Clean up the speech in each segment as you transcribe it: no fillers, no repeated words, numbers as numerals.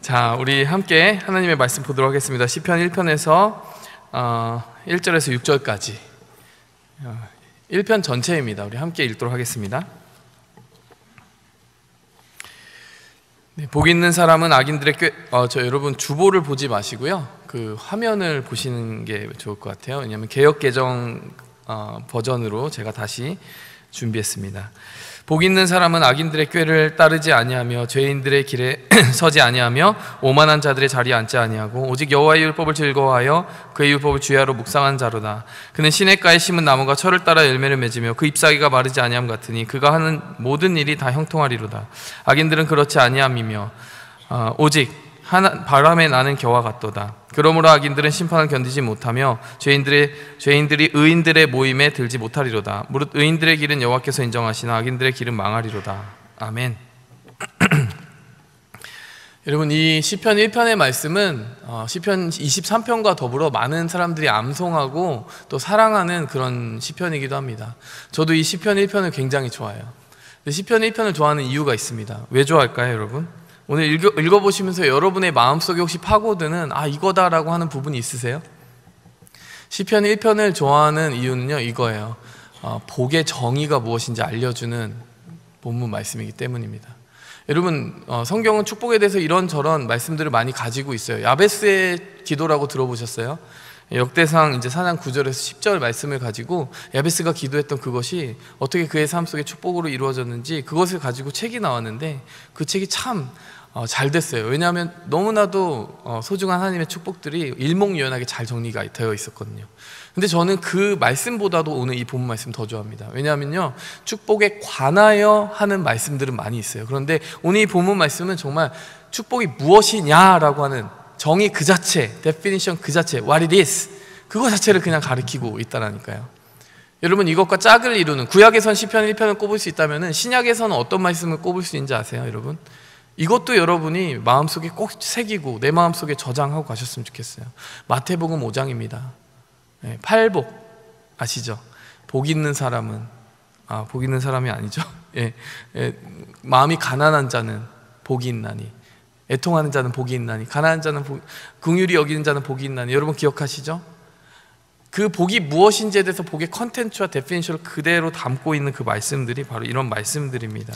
자, 우리 함께 하나님의 말씀 보도록 하겠습니다. 시편 1편에서 1절에서 6절까지 1편 전체입니다. 우리 함께 읽도록 하겠습니다. 네, 복 있는 사람은 악인들의 여러분 주보를 보지 마시고요, 그 화면을 보시는 게 좋을 것 같아요. 왜냐하면 개역개정 버전으로 제가 다시 준비했습니다. 복 있는 사람은 악인들의 꾀를 따르지 아니하며 죄인들의 길에 서지 아니하며 오만한 자들의 자리에 앉지 아니하고 오직 여호와의 율법을 즐거워하여 그의 율법을 주야로 묵상한 자로다. 그는 시냇가에 심은 나무가 철을 따라 열매를 맺으며 그 잎사귀가 마르지 아니함 같으니 그가 하는 모든 일이 다 형통하리로다. 악인들은 그렇지 아니함이며 오직 바람에 나는 겨와 같도다. 그러므로 악인들은 심판을 견디지 못하며 죄인들이 의인들의 모임에 들지 못하리로다. 무릇 의인들의 길은 여호와께서 인정하시나 악인들의 길은 망하리로다. 아멘. 여러분, 이 시편 1편의 말씀은 시편 23편과 더불어 많은 사람들이 암송하고 또 사랑하는 그런 시편이기도 합니다. 저도 이 시편 1편을 굉장히 좋아해요. 시편 1편을 좋아하는 이유가 있습니다. 왜 좋아할까요, 여러분? 오늘 읽어보시면서 여러분의 마음속에 혹시 파고드는 이거다라고 하는 부분이 있으세요? 시편 1편을 좋아하는 이유는요, 이거예요. 복의 정의가 무엇인지 알려주는 본문 말씀이기 때문입니다. 여러분, 성경은 축복에 대해서 이런저런 말씀들을 많이 가지고 있어요. 야베스의 기도라고 들어보셨어요? 역대상 이제 4장 9절에서 10절 말씀을 가지고 야베스가 기도했던 그것이 어떻게 그의 삶 속에 축복으로 이루어졌는지 그것을 가지고 책이 나왔는데 그 책이 참 잘 됐어요. 왜냐하면 너무나도 소중한 하나님의 축복들이 일목요연하게 잘 정리가 되어 있었거든요. 근데 저는 그 말씀보다도 오늘 이 본문 말씀 더 좋아합니다. 왜냐하면요, 축복에 관하여 하는 말씀들은 많이 있어요. 그런데 오늘 이 본문 말씀은 정말 축복이 무엇이냐라고 하는 정의 그 자체, definition 그 자체, what it is, 그거 자체를 그냥 가리키고 있다라니까요. 여러분, 이것과 짝을 이루는, 구약에선 시편 1편을 꼽을 수 있다면 신약에서는 어떤 말씀을 꼽을 수 있는지 아세요, 여러분? 이것도 여러분이 마음속에 꼭 새기고 내 마음속에 저장하고 가셨으면 좋겠어요. 마태복음 5장입니다. 팔복 아시죠? 복 있는 사람은 복 있는 사람이 아니죠. 마음이 가난한 자는 복이 있나니, 애통하는 자는 복이 있나니, 가난한 자는 긍휼히 여기는 자는 복이 있나니. 여러분 기억하시죠? 그 복이 무엇인지에 대해서 복의 컨텐츠와 데피니션을 그대로 담고 있는 그 말씀들이 바로 이런 말씀들입니다.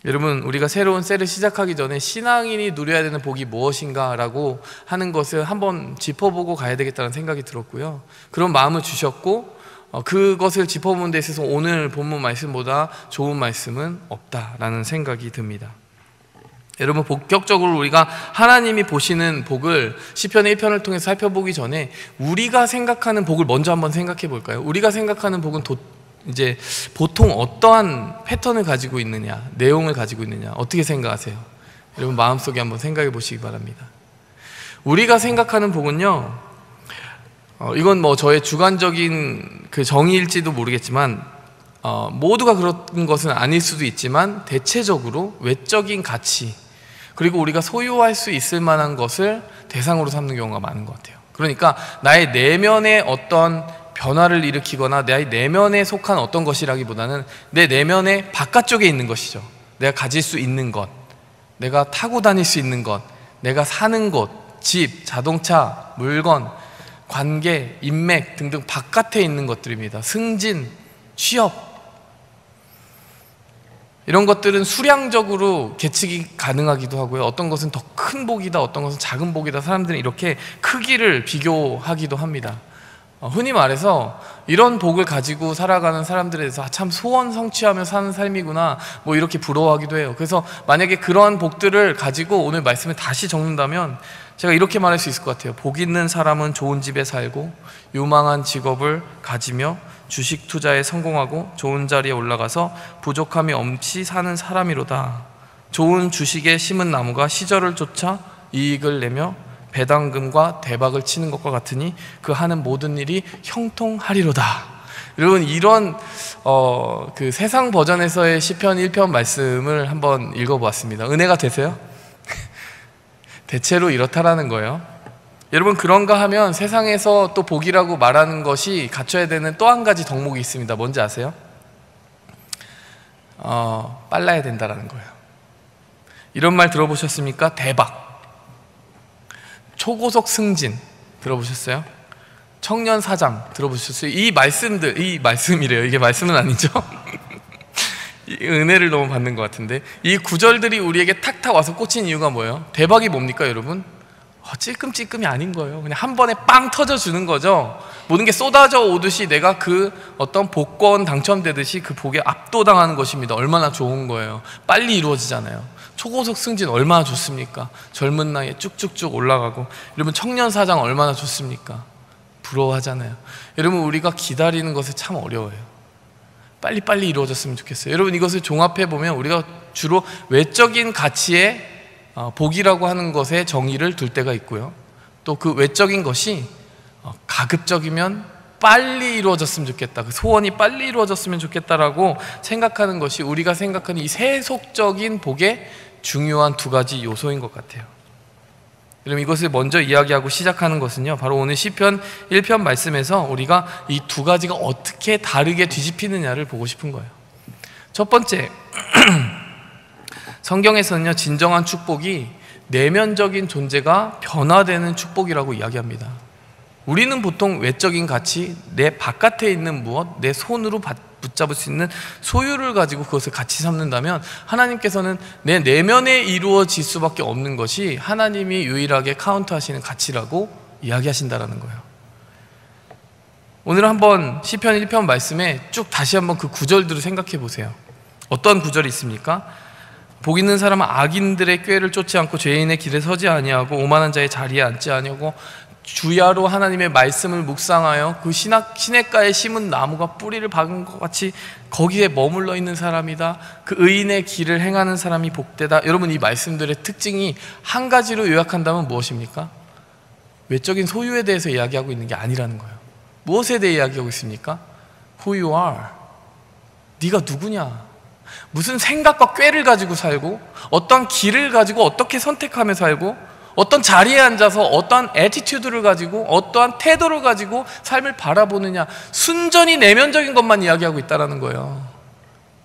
여러분, 우리가 새로운 셀을 시작하기 전에 신앙인이 누려야 되는 복이 무엇인가라고 하는 것을 한번 짚어보고 가야 되겠다는 생각이 들었고요, 그런 마음을 주셨고 그것을 짚어보는 데 있어서 오늘 본문 말씀보다 좋은 말씀은 없다라는 생각이 듭니다. 여러분, 본격적으로 우리가 하나님이 보시는 복을 시편 1편을 통해서 살펴보기 전에 우리가 생각하는 복을 먼저 한번 생각해 볼까요? 우리가 생각하는 복은 이제 보통 어떠한 패턴을 가지고 있느냐, 내용을 가지고 있느냐, 어떻게 생각하세요? 여러분 마음속에 한번 생각해 보시기 바랍니다. 우리가 생각하는 복은요, 이건 뭐 저의 주관적인 그 정의일지도 모르겠지만 모두가 그런 것은 아닐 수도 있지만 대체적으로 외적인 가치, 그리고 우리가 소유할 수 있을 만한 것을 대상으로 삼는 경우가 많은 것 같아요. 그러니까 나의 내면의 어떤 변화를 일으키거나 내 내면에 속한 어떤 것이라기보다는 내 내면의 바깥쪽에 있는 것이죠. 내가 가질 수 있는 것, 내가 타고 다닐 수 있는 것, 내가 사는 곳, 집, 자동차, 물건, 관계, 인맥 등등 바깥에 있는 것들입니다. 승진, 취업, 이런 것들은 수량적으로 계측이 가능하기도 하고요, 어떤 것은 더 큰 복이다, 어떤 것은 작은 복이다, 사람들은 이렇게 크기를 비교하기도 합니다. 흔히 말해서 이런 복을 가지고 살아가는 사람들에 대해서 참 소원 성취하며 사는 삶이구나, 뭐 이렇게 부러워하기도 해요. 그래서 만약에 그러한 복들을 가지고 오늘 말씀을 다시 적는다면 제가 이렇게 말할 수 있을 것 같아요. 복 있는 사람은 좋은 집에 살고 유망한 직업을 가지며 주식 투자에 성공하고 좋은 자리에 올라가서 부족함이 없이 사는 사람이로다. 좋은 주식에 심은 나무가 시절을 쫓아 이익을 내며 배당금과 대박을 치는 것과 같으니 그 하는 모든 일이 형통하리로다. 여러분, 이런 그 세상 버전에서의 시편 1편 말씀을 한번 읽어보았습니다. 은혜가 되세요? 대체로 이렇다라는 거예요. 여러분, 그런가 하면 세상에서 또 복이라고 말하는 것이 갖춰야 되는 또 한 가지 덕목이 있습니다. 뭔지 아세요? 빨라야 된다라는 거예요. 이런 말 들어보셨습니까? 대박. 초고속 승진 들어보셨어요? 청년 사장 들어보셨어요? 이 말씀이래요. 이게 말씀은 아니죠? 이 은혜를 너무 받는 것 같은데, 이 구절들이 우리에게 탁탁 와서 꽂힌 이유가 뭐예요? 대박이 뭡니까 여러분? 찔끔찔끔이 아닌 거예요. 그냥 한 번에 빵 터져주는 거죠. 모든 게 쏟아져 오듯이 내가 그 어떤 복권 당첨되듯이 그 복에 압도당하는 것입니다. 얼마나 좋은 거예요. 빨리 이루어지잖아요. 초고속 승진 얼마나 좋습니까? 젊은 나이에 쭉쭉쭉 올라가고. 여러분 청년 사장 얼마나 좋습니까? 부러워하잖아요. 여러분 우리가 기다리는 것이 참 어려워요. 빨리빨리 이루어졌으면 좋겠어요. 여러분 이것을 종합해보면 우리가 주로 외적인 가치에 복이라고 하는 것에 정의를 둘 때가 있고요. 또 그 외적인 것이 가급적이면 빨리 이루어졌으면 좋겠다, 그 소원이 빨리 이루어졌으면 좋겠다라고 생각하는 것이 우리가 생각하는 이 세속적인 복의 중요한 두 가지 요소인 것 같아요. 여러분 이것을 먼저 이야기하고 시작하는 것은요, 바로 오늘 시편 1편 말씀에서 우리가 이 두 가지가 어떻게 다르게 뒤집히느냐를 보고 싶은 거예요. 첫 번째, 성경에서는요 진정한 축복이 내면적인 존재가 변화되는 축복이라고 이야기합니다. 우리는 보통 외적인 가치, 내 바깥에 있는 무엇, 내 손으로 붙잡을 수 있는 소유를 가지고 그것을 가치 삼는다면, 하나님께서는 내 내면에 이루어질 수밖에 없는 것이 하나님이 유일하게 카운트하시는 가치라고 이야기하신다라는 거예요. 오늘 한번 시편 1편 말씀에 쭉 다시 한번 그 구절들을 생각해 보세요. 어떤 구절이 있습니까? 복 있는 사람은 악인들의 꾀를 쫓지 않고 죄인의 길에 서지 아니하고 오만한 자의 자리에 앉지 아니하고 주야로 하나님의 말씀을 묵상하여 그 시냇가에 심은 나무가 뿌리를 박은 것 같이 거기에 머물러 있는 사람이다. 그 의인의 길을 행하는 사람이 복되다. 여러분 이 말씀들의 특징이 한 가지로 요약한다면 무엇입니까? 외적인 소유에 대해서 이야기하고 있는 게 아니라는 거예요. 무엇에 대해 이야기하고 있습니까? Who you are. 네가 누구냐? 무슨 생각과 꾀를 가지고 살고, 어떤 길을 가지고 어떻게 선택하며 살고, 어떤 자리에 앉아서 어떠한 애티튜드를 가지고, 어떠한 태도를 가지고 삶을 바라보느냐, 순전히 내면적인 것만 이야기하고 있다는 거예요.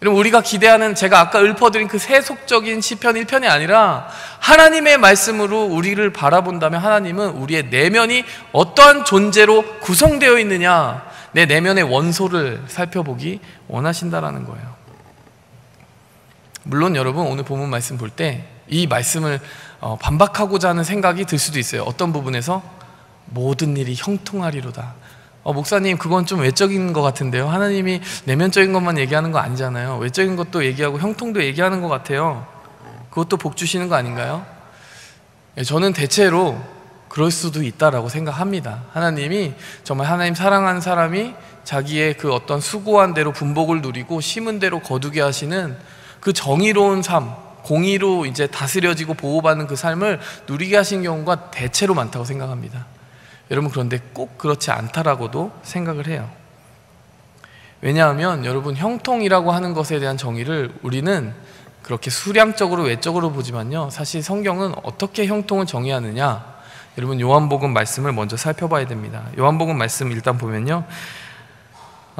여러분 우리가 기대하는, 제가 아까 읊어드린 그 세속적인 시편 1편이 아니라 하나님의 말씀으로 우리를 바라본다면, 하나님은 우리의 내면이 어떠한 존재로 구성되어 있느냐, 내 내면의 원소를 살펴보기 원하신다라는 거예요. 물론 여러분 오늘 본문 말씀 볼 때 이 말씀을 반박하고자 하는 생각이 들 수도 있어요. 어떤 부분에서 모든 일이 형통하리로다. 목사님 그건 좀 외적인 것 같은데요, 하나님이 내면적인 것만 얘기하는 거 아니잖아요. 외적인 것도 얘기하고 형통도 얘기하는 것 같아요. 그것도 복 주시는 거 아닌가요? 저는 대체로 그럴 수도 있다라고 생각합니다. 하나님이 정말 하나님 사랑하는 사람이 자기의 그 어떤 수고한 대로 분복을 누리고 심은 대로 거두게 하시는 그 정의로운 삶, 공의로 이제 다스려지고 보호받는 그 삶을 누리게 하신 경우가 대체로 많다고 생각합니다. 여러분 그런데 꼭 그렇지 않다라고도 생각을 해요. 왜냐하면 여러분 형통이라고 하는 것에 대한 정의를 우리는 그렇게 수량적으로 외적으로 보지만요, 사실 성경은 어떻게 형통을 정의하느냐, 여러분 요한복음 말씀을 먼저 살펴봐야 됩니다. 요한복음 말씀 일단 보면요,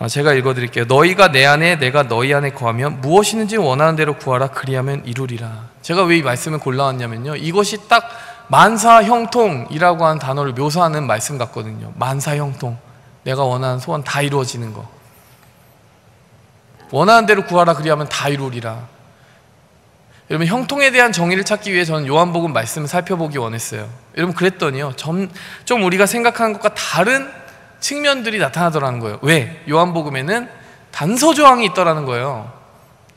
제가 읽어드릴게요. 너희가 내 안에 내가 너희 안에 거하면 무엇이든지 원하는 대로 구하라, 그리하면 이루리라. 제가 왜 이 말씀을 골라왔냐면요, 이것이 딱 만사형통이라고 하는 단어를 묘사하는 말씀 같거든요. 만사형통, 내가 원하는 소원 다 이루어지는 거. 원하는 대로 구하라, 그리하면 다 이루리라. 여러분 형통에 대한 정의를 찾기 위해 저는 요한복음 말씀을 살펴보기 원했어요. 여러분 그랬더니요, 좀 우리가 생각하는 것과 다른 측면들이 나타나더라는 거예요. 왜? 요한복음에는 단서 조항이 있더라는 거예요.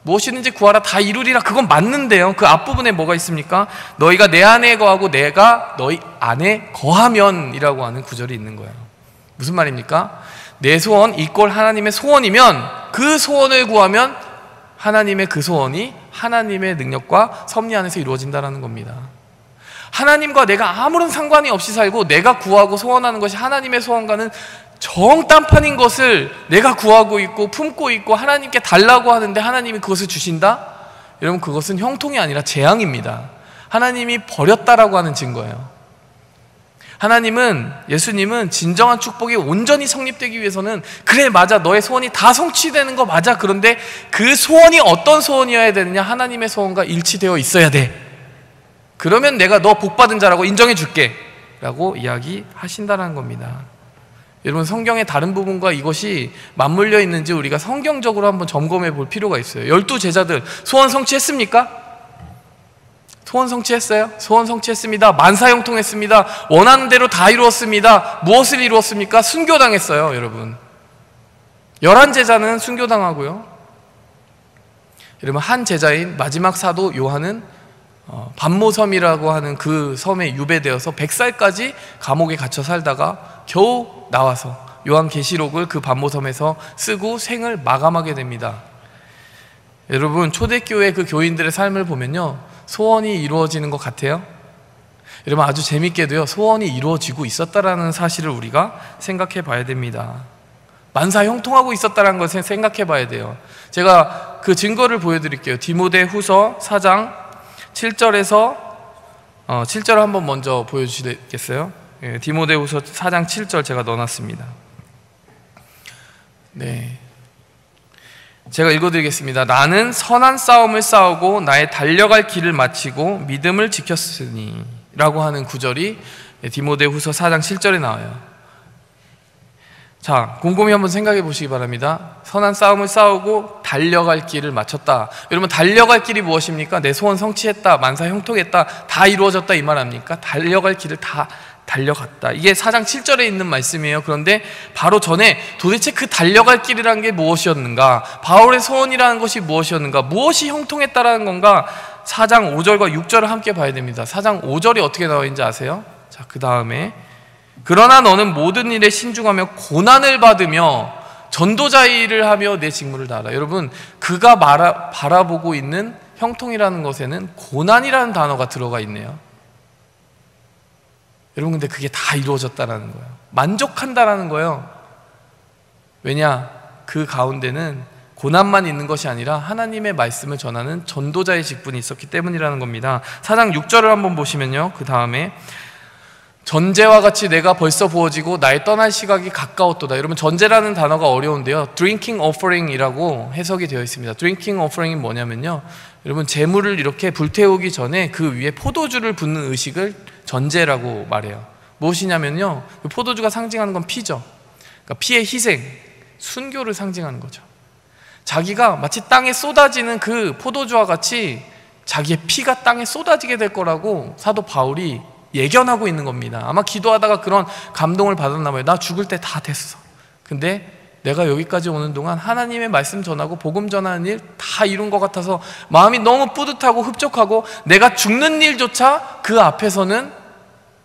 무엇이든지 구하라 다 이루리라, 그건 맞는데요, 그 앞부분에 뭐가 있습니까? 너희가 내 안에 거하고 내가 너희 안에 거하면 이라고 하는 구절이 있는 거예요. 무슨 말입니까? 내 소원 이꼴 하나님의 소원이면 그 소원을 구하면 하나님의 그 소원이 하나님의 능력과 섭리 안에서 이루어진다는 겁니다. 하나님과 내가 아무런 상관이 없이 살고 내가 구하고 소원하는 것이 하나님의 소원과는 정딴판인 것을 내가 구하고 있고 품고 있고 하나님께 달라고 하는데 하나님이 그것을 주신다? 여러분 그것은 형통이 아니라 재앙입니다. 하나님이 버렸다라고 하는 증거예요. 하나님은, 예수님은 진정한 축복이 온전히 성립되기 위해서는, 그래 맞아 너의 소원이 다 성취되는 거 맞아, 그런데 그 소원이 어떤 소원이어야 되느냐, 하나님의 소원과 일치되어 있어야 돼 그러면 내가 너 복받은 자라고 인정해 줄게 라고 이야기하신다는 겁니다. 여러분, 성경의 다른 부분과 이것이 맞물려 있는지 우리가 성경적으로 한번 점검해 볼 필요가 있어요. 12제자들 소원 성취했습니까? 소원 성취했어요? 소원 성취했습니다. 만사형통했습니다. 원하는 대로 다 이루었습니다. 무엇을 이루었습니까? 순교당했어요, 여러분. 11제자는 순교당하고요. 여러분, 한 제자인 마지막 사도 요한은 반모섬이라고 하는 그 섬에 유배되어서 100살까지 감옥에 갇혀 살다가 겨우 나와서 요한계시록을 그 반모섬에서 쓰고 생을 마감하게 됩니다. 여러분, 초대교회 그 교인들의 삶을 보면요, 소원이 이루어지는 것 같아요? 여러분, 아주 재밌게도요, 소원이 이루어지고 있었다라는 사실을 우리가 생각해 봐야 됩니다. 만사형통하고 있었다는 것을 생각해 봐야 돼요. 제가 그 증거를 보여드릴게요. 디모데후서 4장 7절에서 7절 한번 먼저 보여주시겠어요? 예, 디모데후서 4장 7절 제가 넣어놨습니다. 네, 제가 읽어드리겠습니다. 나는 선한 싸움을 싸우고 나의 달려갈 길을 마치고 믿음을 지켰으니 라고 하는 구절이 디모데후서 4장 7절에 나와요. 자, 곰곰이 한번 생각해 보시기 바랍니다. 선한 싸움을 싸우고 달려갈 길을 마쳤다. 여러분, 달려갈 길이 무엇입니까? 내 소원 성취했다, 만사형통했다, 다 이루어졌다 이 말 아닙니까? 달려갈 길을 다 달려갔다. 이게 4장 7절에 있는 말씀이에요. 그런데 바로 전에 도대체 그 달려갈 길이라는 게 무엇이었는가? 바울의 소원이라는 것이 무엇이었는가? 무엇이 형통했다라는 건가? 4장 5절과 6절을 함께 봐야 됩니다. 4장 5절이 어떻게 나와 있는지 아세요? 자, 그 다음에 그러나 너는 모든 일에 신중하며 고난을 받으며 전도자의 일을 하며 내 직무를 다하라. 여러분, 그가 바라보고 있는 형통이라는 것에는 고난이라는 단어가 들어가 있네요. 여러분, 근데 그게 다 이루어졌다라는 거예요. 만족한다라는 거예요. 왜냐? 그 가운데는 고난만 있는 것이 아니라 하나님의 말씀을 전하는 전도자의 직분이 있었기 때문이라는 겁니다. 4장 6절을 한번 보시면요, 그 다음에 전제와 같이 내가 벌써 부어지고 나의 떠날 시각이 가까웠도다. 여러분, 전제라는 단어가 어려운데요, drinking offering이라고 해석이 되어 있습니다. drinking offering이 뭐냐면요, 여러분, 제물을 이렇게 불태우기 전에 그 위에 포도주를 붓는 의식을 전제라고 말해요. 무엇이냐면요, 그 포도주가 상징하는 건 피죠. 그러니까 피의 희생, 순교를 상징하는 거죠. 자기가 마치 땅에 쏟아지는 그 포도주와 같이 자기의 피가 땅에 쏟아지게 될 거라고 사도 바울이 예견하고 있는 겁니다. 아마 기도하다가 그런 감동을 받았나 봐요. 나 죽을 때 다 됐어. 근데 내가 여기까지 오는 동안 하나님의 말씀 전하고 복음 전하는 일 다 이룬 것 같아서 마음이 너무 뿌듯하고 흡족하고 내가 죽는 일조차 그 앞에서는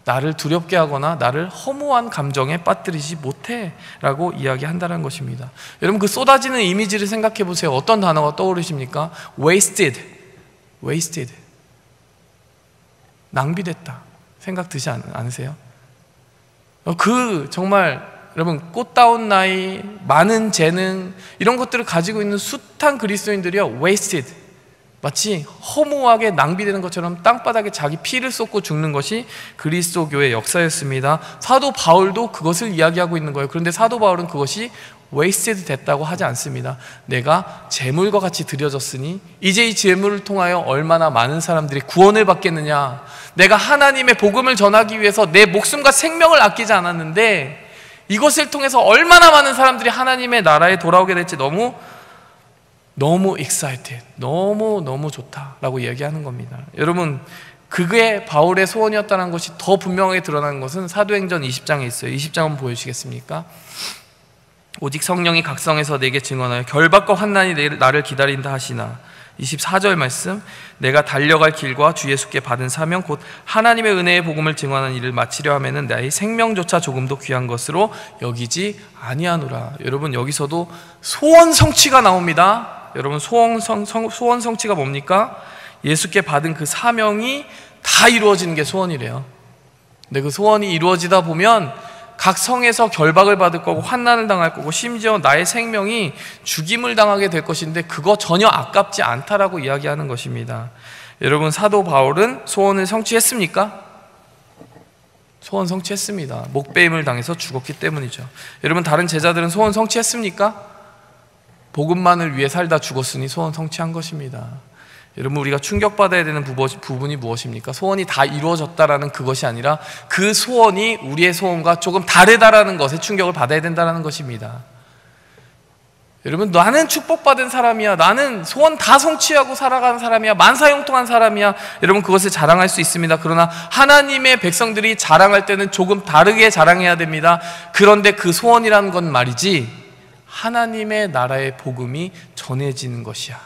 나를 두렵게 하거나 나를 허무한 감정에 빠뜨리지 못해 라고 이야기한다는 것입니다. 여러분, 그 쏟아지는 이미지를 생각해 보세요. 어떤 단어가 떠오르십니까? wasted, wasted, 낭비됐다 생각 드지 않으세요? 그 정말 여러분, 꽃다운 나이, 많은 재능, 이런 것들을 가지고 있는 숱한 그리스도인들이요, wasted, 마치 허무하게 낭비되는 것처럼 땅바닥에 자기 피를 쏟고 죽는 것이 그리스도교의 역사였습니다. 사도 바울도 그것을 이야기하고 있는 거예요. 그런데 사도 바울은 그것이 wasted 됐다고 하지 않습니다. 내가 재물과 같이 드려졌으니 이제 이 재물을 통하여 얼마나 많은 사람들이 구원을 받겠느냐. 내가 하나님의 복음을 전하기 위해서 내 목숨과 생명을 아끼지 않았는데 이것을 통해서 얼마나 많은 사람들이 하나님의 나라에 돌아오게 될지 너무 excited, 너무 좋다라고 이야기하는 겁니다. 여러분, 그게 바울의 소원이었다는 것이 더 분명하게 드러나는 것은 사도행전 20장에 있어요. 20장 한번 보여주시겠습니까? 오직 성령이 각성해서 내게 증언하여 결박과 환난이 나를 기다린다 하시나. 24절 말씀, 내가 달려갈 길과 주 예수께 받은 사명 곧 하나님의 은혜의 복음을 증언하는 일을 마치려 하면은 나의 생명조차 조금도 귀한 것으로 여기지 아니하노라. 여러분, 여기서도 소원 성취가 나옵니다. 여러분, 소원 성취가 뭡니까? 예수께 받은 그 사명이 다 이루어지는 게 소원이래요. 근데 그 소원이 이루어지다 보면 각 성에서 결박을 받을 거고 환난을 당할 거고 심지어 나의 생명이 죽임을 당하게 될 것인데 그거 전혀 아깝지 않다라고 이야기하는 것입니다. 여러분, 사도 바울은 소원을 성취했습니까? 소원 성취했습니다. 목배임을 당해서 죽었기 때문이죠. 여러분, 다른 제자들은 소원 성취했습니까? 복음만을 위해 살다 죽었으니 소원 성취한 것입니다. 여러분, 우리가 충격받아야 되는 부분이 무엇입니까? 소원이 다 이루어졌다라는 그것이 아니라 그 소원이 우리의 소원과 조금 다르다라는 것에 충격을 받아야 된다는 것입니다. 여러분, 나는 축복받은 사람이야, 나는 소원 다 성취하고 살아가는 사람이야, 만사형통한 사람이야, 여러분 그것을 자랑할 수 있습니다. 그러나 하나님의 백성들이 자랑할 때는 조금 다르게 자랑해야 됩니다. 그런데 그 소원이라는 건 말이지 하나님의 나라의 복음이 전해지는 것이야.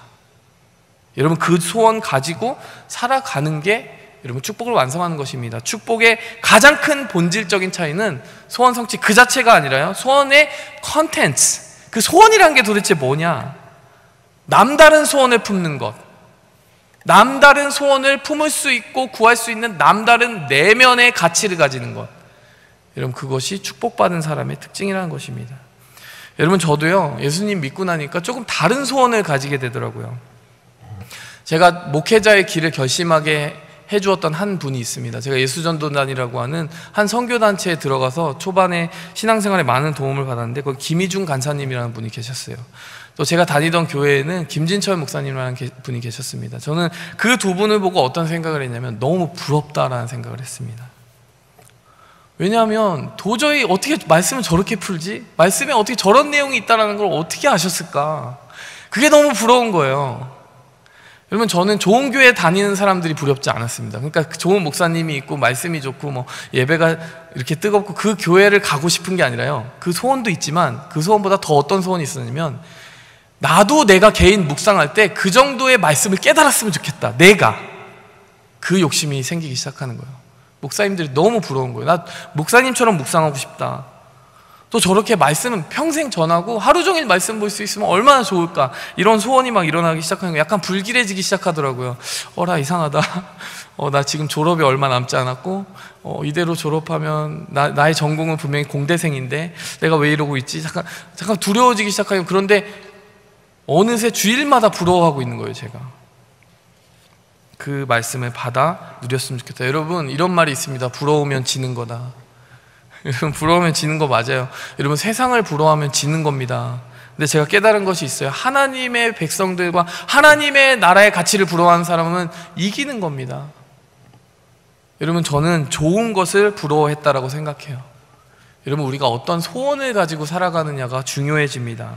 여러분, 그 소원 가지고 살아가는 게 여러분 축복을 완성하는 것입니다. 축복의 가장 큰 본질적인 차이는 소원 성취 그 자체가 아니라요, 소원의 컨텐츠, 그 소원이란 게 도대체 뭐냐? 남다른 소원을 품는 것, 남다른 소원을 품을 수 있고 구할 수 있는 남다른 내면의 가치를 가지는 것, 여러분 그것이 축복받은 사람의 특징이라는 것입니다. 여러분, 저도요 예수님 믿고 나니까 조금 다른 소원을 가지게 되더라고요. 제가 목회자의 길을 결심하게 해주었던 한 분이 있습니다. 제가 예수전도단이라고 하는 한 선교단체에 들어가서 초반에 신앙생활에 많은 도움을 받았는데 거기 김희중 간사님이라는 분이 계셨어요. 또 제가 다니던 교회에는 김진철 목사님이라는 분이 계셨습니다. 저는 그 두 분을 보고 어떤 생각을 했냐면 너무 부럽다라는 생각을 했습니다. 왜냐하면 도저히 어떻게 말씀을 저렇게 풀지? 말씀에 어떻게 저런 내용이 있다는 걸 어떻게 아셨을까? 그게 너무 부러운 거예요. 여러분, 저는 좋은 교회 다니는 사람들이 부럽지 않았습니다. 그러니까 좋은 목사님이 있고 말씀이 좋고 뭐 예배가 이렇게 뜨겁고 그 교회를 가고 싶은 게 아니라요, 그 소원도 있지만 그 소원보다 더 어떤 소원이 있었냐면 나도 내가 개인 묵상할 때 그 정도의 말씀을 깨달았으면 좋겠다, 내가. 그 욕심이 생기기 시작하는 거예요. 목사님들이 너무 부러운 거예요. 나 목사님처럼 묵상하고 싶다. 또 저렇게 말씀은 평생 전하고 하루 종일 말씀 볼 수 있으면 얼마나 좋을까, 이런 소원이 막 일어나기 시작하는 거예요. 약간 불길해지기 시작하더라고요. 어라, 이상하다. 나 지금 졸업이 얼마 남지 않았고 이대로 졸업하면 나의 전공은 분명히 공대생인데 내가 왜 이러고 있지? 잠깐 두려워지기 시작해요. 그런데 어느새 주일마다 부러워하고 있는 거예요. 제가 그 말씀을 받아 누렸으면 좋겠다. 여러분, 이런 말이 있습니다. 부러우면 지는 거다. 여러분, 부러우면 지는 거 맞아요. 여러분, 세상을 부러워하면 지는 겁니다. 근데 제가 깨달은 것이 있어요. 하나님의 백성들과 하나님의 나라의 가치를 부러워하는 사람은 이기는 겁니다. 여러분, 저는 좋은 것을 부러워했다라고 생각해요. 여러분, 우리가 어떤 소원을 가지고 살아가느냐가 중요해집니다.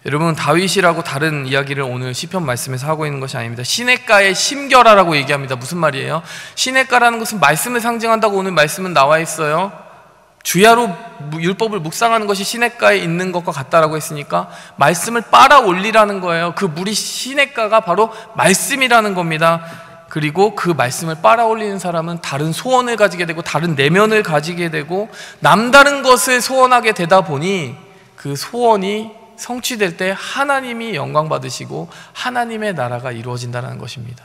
여러분, 다윗이라고 다른 이야기를 오늘 시편 말씀에서 하고 있는 것이 아닙니다. 시냇가에 심겨라라고 얘기합니다. 무슨 말이에요? 시냇가라는 것은 말씀을 상징한다고 오늘 말씀은 나와 있어요. 주야로 율법을 묵상하는 것이 시냇가에 있는 것과 같다라고 했으니까 말씀을 빨아 올리라는 거예요. 그 물이, 시냇가가 바로 말씀이라는 겁니다. 그리고 그 말씀을 빨아 올리는 사람은 다른 소원을 가지게 되고 다른 내면을 가지게 되고 남다른 것을 소원하게 되다 보니 그 소원이 성취될 때 하나님이 영광 받으시고 하나님의 나라가 이루어진다는 것입니다.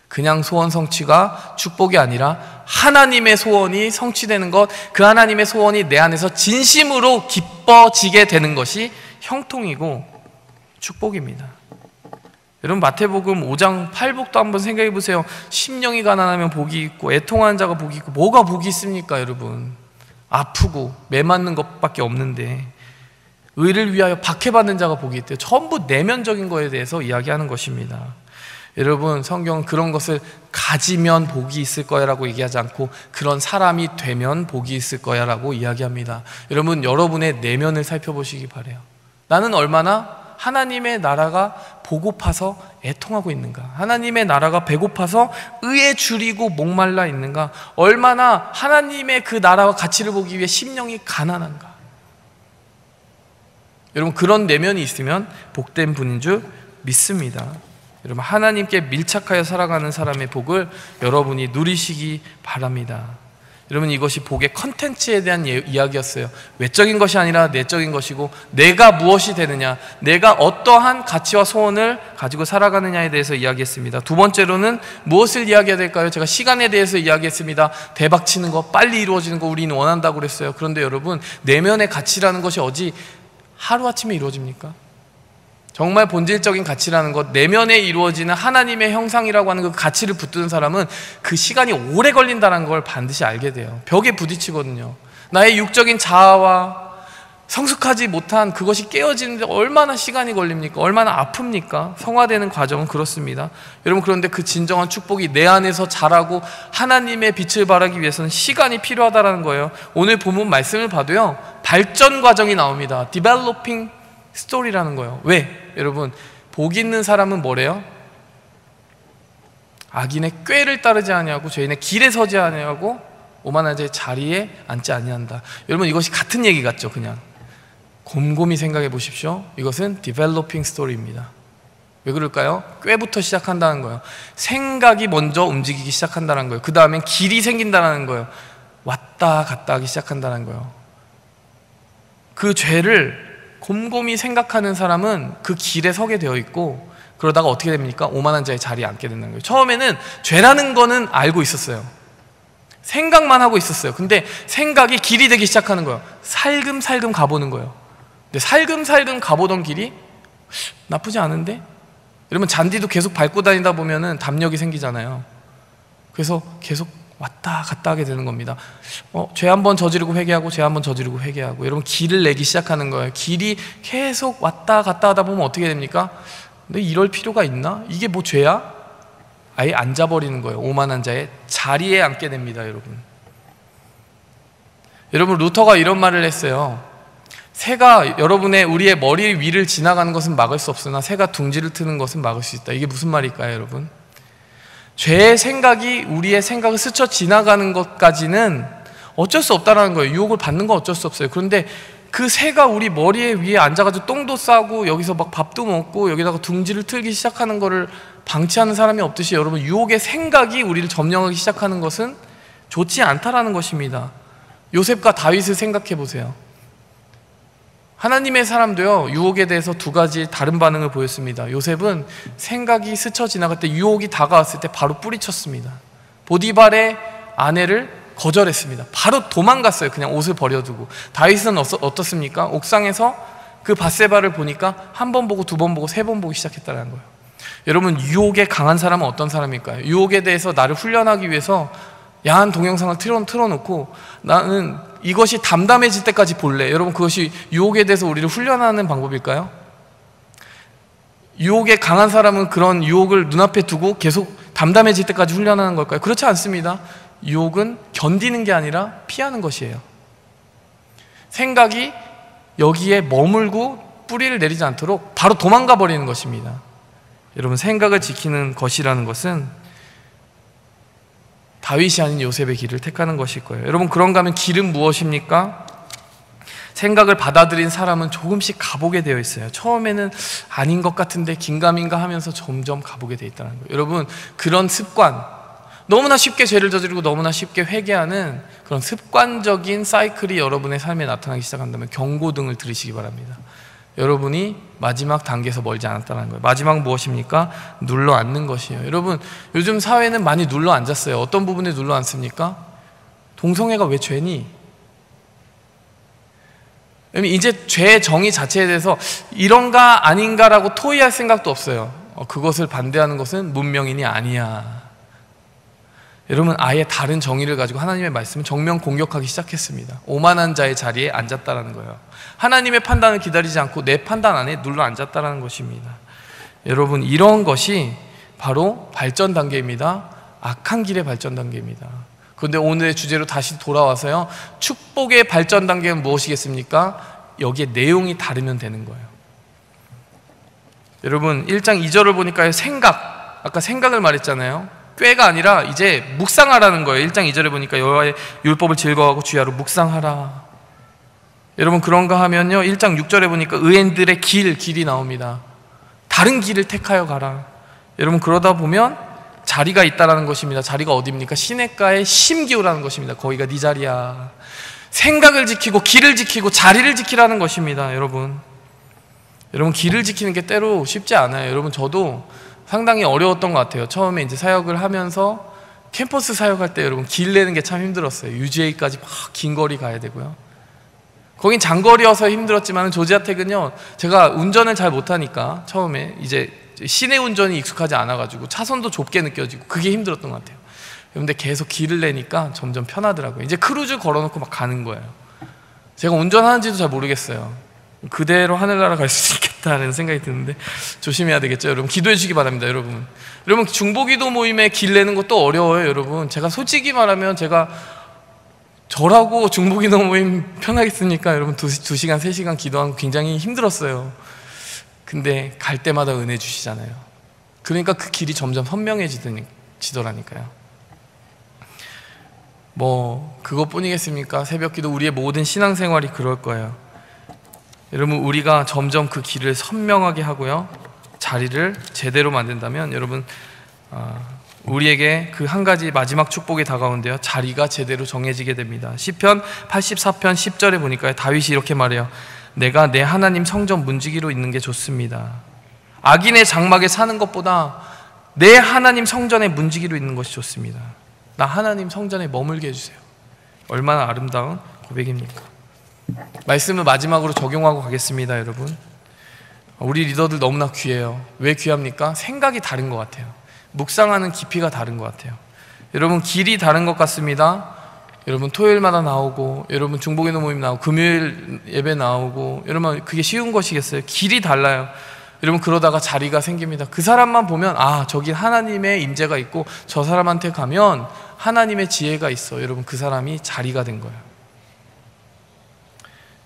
그냥 소원 성취가 축복이 아니라 하나님의 소원이 성취되는 것, 그 하나님의 소원이 내 안에서 진심으로 기뻐지게 되는 것이 형통이고 축복입니다. 여러분, 마태복음 5장 8복도 한번 생각해 보세요. 심령이 가난하면 복이 있고 애통하는 자가 복이 있고, 뭐가 복이 있습니까? 여러분, 아프고 매 맞는 것밖에 없는데 의를 위하여 박해받는 자가 복이 있대요. 전부 내면적인 거에 대해서 이야기하는 것입니다. 여러분, 성경은 그런 것을 가지면 복이 있을 거야 라고 얘기하지 않고 그런 사람이 되면 복이 있을 거야 라고 이야기합니다. 여러분, 여러분의 내면을 살펴보시기 바라요. 나는 얼마나 하나님의 나라가 보고파서 애통하고 있는가? 하나님의 나라가 배고파서 의에 줄이고 목말라 있는가? 얼마나 하나님의 그 나라와 가치를 보기 위해 심령이 가난한가? 여러분, 그런 내면이 있으면 복된 분인 줄 믿습니다. 여러분, 하나님께 밀착하여 살아가는 사람의 복을 여러분이 누리시기 바랍니다. 여러분, 이것이 복의 컨텐츠에 대한 이야기였어요. 외적인 것이 아니라 내적인 것이고, 내가 무엇이 되느냐, 내가 어떠한 가치와 소원을 가지고 살아가느냐에 대해서 이야기했습니다. 두 번째로는 무엇을 이야기해야 될까요? 제가 시간에 대해서 이야기했습니다. 대박 치는 거, 빨리 이루어지는 거 우리는 원한다고 그랬어요. 그런데 여러분, 내면의 가치라는 것이 어디 하루아침에 이루어집니까? 정말 본질적인 가치라는 것, 내면에 이루어지는 하나님의 형상이라고 하는 그 가치를 붙드는 사람은 그 시간이 오래 걸린다는 걸 반드시 알게 돼요. 벽에 부딪히거든요. 나의 육적인 자아와 성숙하지 못한 그것이 깨어지는데 얼마나 시간이 걸립니까? 얼마나 아픕니까? 성화되는 과정은 그렇습니다. 여러분, 그런데 그 진정한 축복이 내 안에서 자라고 하나님의 빛을 발하기 위해서는 시간이 필요하다는 거예요. 오늘 본문 말씀을 봐도요, 발전 과정이 나옵니다. Developing story라는 거예요. 왜? 여러분, 복 있는 사람은 뭐래요? 악인의 꾀를 따르지 아니하고 죄인의 길에 서지 아니하고 오만한 자의 자리에 앉지 아니한다. 여러분, 이것이 같은 얘기 같죠? 그냥 곰곰이 생각해 보십시오. 이것은 developing story입니다. 왜 그럴까요? 꾀부터 시작한다는 거예요. 생각이 먼저 움직이기 시작한다는 거예요. 그 다음엔 길이 생긴다는 거예요. 왔다 갔다 하기 시작한다는 거예요. 그 죄를 곰곰이 생각하는 사람은 그 길에 서게 되어 있고, 그러다가 어떻게 됩니까? 오만한 자의 자리에 앉게 되는 거예요. 처음에는 죄라는 거는 알고 있었어요. 생각만 하고 있었어요. 근데 생각이 길이 되기 시작하는 거예요. 살금살금 가보는 거예요. 근데 살금살금 가보던 길이 나쁘지 않은데? 여러분, 잔디도 계속 밟고 다니다 보면은 담력이 생기잖아요. 그래서 계속 왔다 갔다 하게 되는 겁니다. 죄 한번 저지르고 회개하고, 죄 한번 저지르고 회개하고, 여러분, 길을 내기 시작하는 거예요. 길이 계속 왔다 갔다 하다 보면 어떻게 됩니까? 근데 이럴 필요가 있나? 이게 뭐 죄야? 아예 앉아버리는 거예요. 오만한 자의 자리에 앉게 됩니다. 여러분, 루터가 이런 말을 했어요. 새가 우리의 머리 위를 지나가는 것은 막을 수 없으나 새가 둥지를 트는 것은 막을 수 있다. 이게 무슨 말일까요, 여러분? 죄의 생각이 우리의 생각을 스쳐 지나가는 것까지는 어쩔 수 없다는 거예요. 유혹을 받는 건 어쩔 수 없어요. 그런데 그 새가 우리 머리 위에 앉아가지고 똥도 싸고 여기서 막 밥도 먹고 여기다가 둥지를 틀기 시작하는 거를 방치하는 사람이 없듯이, 여러분, 유혹의 생각이 우리를 점령하기 시작하는 것은 좋지 않다라는 것입니다. 요셉과 다윗을 생각해 보세요. 하나님의 사람도요, 유혹에 대해서 두 가지 다른 반응을 보였습니다. 요셉은 생각이 스쳐 지나갈 때, 유혹이 다가왔을 때 바로 뿌리쳤습니다. 보디발의 아내를 거절했습니다. 바로 도망갔어요. 그냥 옷을 버려두고. 다윗은 어떻습니까? 옥상에서 그 밧세바를 보니까 한 번 보고, 두 번 보고, 세 번 보기 시작했다는 거예요. 여러분, 유혹에 강한 사람은 어떤 사람일까요? 유혹에 대해서 나를 훈련하기 위해서 야한 동영상을 틀어놓고 나는 이것이 담담해질 때까지 볼래. 여러분, 그것이 유혹에 대해서 우리를 훈련하는 방법일까요? 유혹에 강한 사람은 그런 유혹을 눈앞에 두고 계속 담담해질 때까지 훈련하는 걸까요? 그렇지 않습니다. 유혹은 견디는 게 아니라 피하는 것이에요. 생각이 여기에 머물고 뿌리를 내리지 않도록 바로 도망가 버리는 것입니다. 여러분, 생각을 지키는 것이라는 것은 다윗이 아닌 요셉의 길을 택하는 것일 거예요. 여러분, 그런가 하면 길은 무엇입니까? 생각을 받아들인 사람은 조금씩 가보게 되어 있어요. 처음에는 아닌 것 같은데 긴가민가 하면서 점점 가보게 되어 있다는 거예요. 여러분, 그런 습관, 너무나 쉽게 죄를 저지르고 너무나 쉽게 회개하는 그런 습관적인 사이클이 여러분의 삶에 나타나기 시작한다면 경고등을 들으시기 바랍니다. 여러분이 마지막 단계에서 멀지 않았다는 거예요. 마지막 무엇입니까? 눌러 앉는 것이에요. 여러분, 요즘 사회는 많이 눌러 앉았어요. 어떤 부분에 눌러 앉습니까? 동성애가 왜 죄니? 이제 죄의 정의 자체에 대해서 이런가 아닌가라고 토의할 생각도 없어요. 그것을 반대하는 것은 문명인이 아니야. 여러분, 아예 다른 정의를 가지고 하나님의 말씀을 정면 공격하기 시작했습니다. 오만한 자의 자리에 앉았다라는 거예요. 하나님의 판단을 기다리지 않고 내 판단 안에 눌러 앉았다라는 것입니다. 여러분, 이런 것이 바로 발전 단계입니다. 악한 길의 발전 단계입니다. 그런데 오늘의 주제로 다시 돌아와서요, 축복의 발전 단계는 무엇이겠습니까? 여기에 내용이 다르면 되는 거예요. 여러분, 1장 2절을 보니까 아까 생각을 말했잖아요. 꾀가 아니라 이제 묵상하라는 거예요. 1장 2절에 보니까 여호와의 율법을 즐거워하고 주야로 묵상하라. 여러분, 그런가 하면요, 1장 6절에 보니까 의인들의 길이 나옵니다. 다른 길을 택하여 가라. 여러분, 그러다 보면 자리가 있다라는 것입니다. 자리가 어디입니까? 시냇가에 심기우라는 것입니다. 거기가 네 자리야. 생각을 지키고 길을 지키고 자리를 지키라는 것입니다. 여러분, 길을 지키는 게 때로 쉽지 않아요. 여러분, 저도 상당히 어려웠던 것 같아요. 처음에 이제 사역을 하면서 캠퍼스 사역할 때 여러분, 길 내는 게 참 힘들었어요. UGA까지 막 긴 거리 가야 되고요. 거긴 장거리여서 힘들었지만 조지아텍은요, 제가 운전을 잘 못하니까 처음에 이제 시내 운전이 익숙하지 않아가지고 차선도 좁게 느껴지고 그게 힘들었던 것 같아요. 그런데 계속 길을 내니까 점점 편하더라고요. 이제 크루즈 걸어놓고 막 가는 거예요. 제가 운전하는지도 잘 모르겠어요. 그대로 하늘나라 갈 수 있겠다는 생각이 드는데 조심해야 되겠죠. 여러분 기도해 주시기 바랍니다. 여러분 중보기도 모임에 길 내는 것도 어려워요. 여러분 제가 솔직히 말하면 제가 저라고 중보기도 모임 편하겠습니까? 여러분 2시간 3시간 기도하는 거 굉장히 힘들었어요. 근데 갈 때마다 은혜 주시잖아요. 그러니까 그 길이 점점 선명해지더라니까요. 뭐 그것뿐이겠습니까? 새벽기도 우리의 모든 신앙생활이 그럴 거예요. 여러분 우리가 점점 그 길을 선명하게 하고요, 자리를 제대로 만든다면 여러분 우리에게 그 한 가지 마지막 축복이 다가오는데요, 자리가 제대로 정해지게 됩니다. 시편 84편 10절에 보니까 다윗이 이렇게 말해요. 내가 내 하나님 성전 문지기로 있는 게 좋습니다. 악인의 장막에 사는 것보다 내 하나님 성전에 문지기로 있는 것이 좋습니다. 나 하나님 성전에 머물게 해주세요. 얼마나 아름다운 고백입니까? 말씀을 마지막으로 적용하고 가겠습니다. 여러분 우리 리더들 너무나 귀해요. 왜 귀합니까? 생각이 다른 것 같아요. 묵상하는 깊이가 다른 것 같아요. 여러분 길이 다른 것 같습니다. 여러분 토요일마다 나오고, 여러분 중보기도 모임 나오고, 금요일 예배 나오고, 여러분 그게 쉬운 것이겠어요? 길이 달라요. 여러분 그러다가 자리가 생깁니다. 그 사람만 보면 아 저기 하나님의 임재가 있고, 저 사람한테 가면 하나님의 지혜가 있어. 여러분 그 사람이 자리가 된 거예요.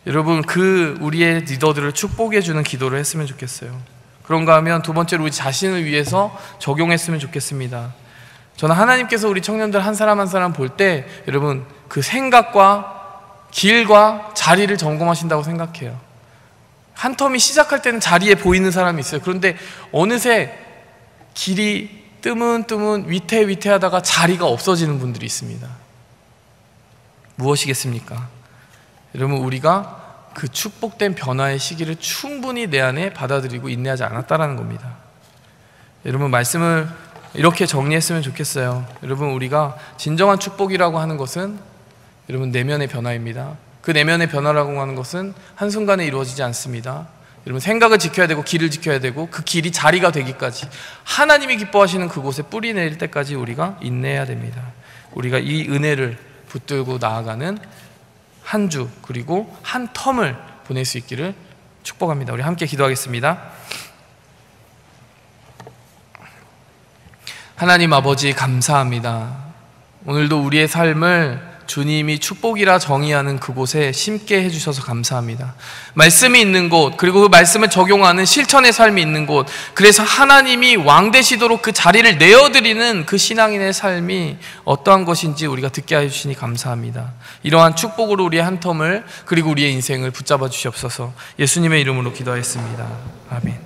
여러분 그 우리의 리더들을 축복해 주는 기도를 했으면 좋겠어요. 그런가 하면 두 번째로 우리 자신을 위해서 적용했으면 좋겠습니다. 저는 하나님께서 우리 청년들 한 사람 한 사람 볼 때 여러분 그 생각과 길과 자리를 점검하신다고 생각해요. 한 텀이 시작할 때는 자리에 보이는 사람이 있어요. 그런데 어느새 길이 뜨문뜨문 위태위태하다가 자리가 없어지는 분들이 있습니다. 무엇이겠습니까? 여러분 우리가 그 축복된 변화의 시기를 충분히 내 안에 받아들이고 인내하지 않았다라는 겁니다. 여러분 말씀을 이렇게 정리했으면 좋겠어요. 여러분 우리가 진정한 축복이라고 하는 것은 여러분 내면의 변화입니다. 그 내면의 변화라고 하는 것은 한순간에 이루어지지 않습니다. 여러분 생각을 지켜야 되고 길을 지켜야 되고, 그 길이 자리가 되기까지, 하나님이 기뻐하시는 그곳에 뿌리 내릴 때까지 우리가 인내해야 됩니다. 우리가 이 은혜를 붙들고 나아가는 한 주 그리고 한 텀을 보낼 수 있기를 축복합니다. 우리 함께 기도하겠습니다. 하나님 아버지 감사합니다. 오늘도 우리의 삶을 주님이 축복이라 정의하는 그곳에 심게 해주셔서 감사합니다. 말씀이 있는 곳, 그리고 그 말씀을 적용하는 실천의 삶이 있는 곳, 그래서 하나님이 왕 되시도록 그 자리를 내어드리는 그 신앙인의 삶이 어떠한 것인지 우리가 듣게 해주시니 감사합니다. 이러한 축복으로 우리의 한 텀을, 그리고 우리의 인생을 붙잡아 주시옵소서. 예수님의 이름으로 기도하였습니다. 아멘.